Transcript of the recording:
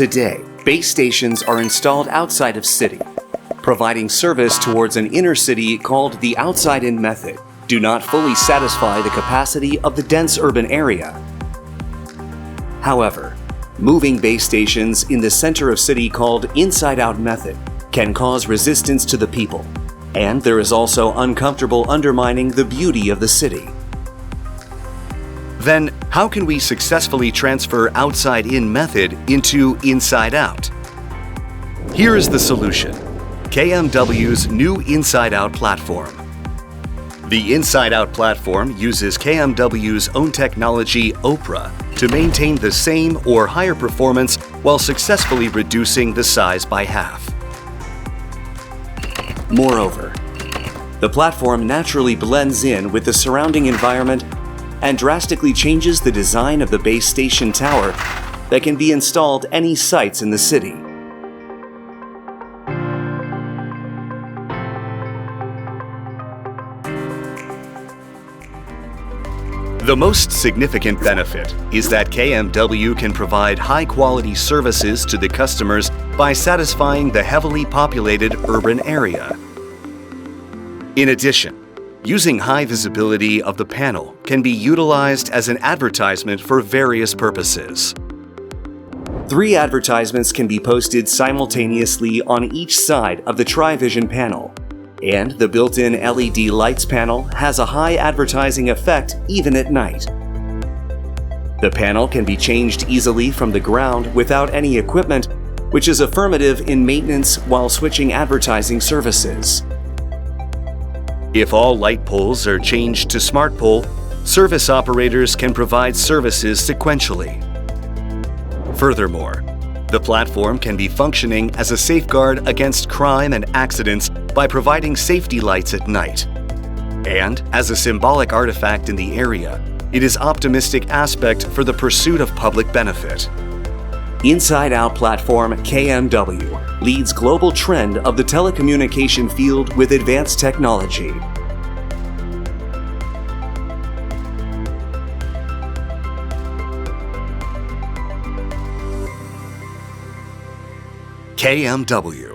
Today, base stations are installed outside of city, providing service towards an inner city called the outside-in method, do not fully satisfy the capacity of the dense urban area. However, moving base stations in the center of city called inside-out method can cause resistance to the people, and there is also uncomfortable undermining the beauty of the city. Then, how can we successfully transfer outside-in method into inside-out? Here is the solution: KMW's new Inside-out platform. The Inside-out platform uses KMW's own technology, OPRA, to maintain the same or higher performance while successfully reducing the size by half. Moreover, the platform naturally blends in with the surrounding environment and drastically changes the design of the base station tower that can be installed any sites in the city. The most significant benefit is that KMW can provide high-quality services to the customers by satisfying the heavily populated urban area. In addition, using high visibility of the panel can be utilized as an advertisement for various purposes. 3 advertisements can be posted simultaneously on each side of the Tri-Vision panel, and the built-in LED lights panel has a high advertising effect even at night. The panel can be changed easily from the ground without any equipment, which is affirmative in maintenance while switching advertising services. If all light poles are changed to smart pole, service operators can provide services sequentially. Furthermore, the platform can be functioning as a safeguard against crime and accidents by providing safety lights at night. And as a symbolic artifact in the area, it is optimistic aspect for the pursuit of public benefit. Inside-out platform KMW leads global trend of the telecommunication field with advanced technology. KMW.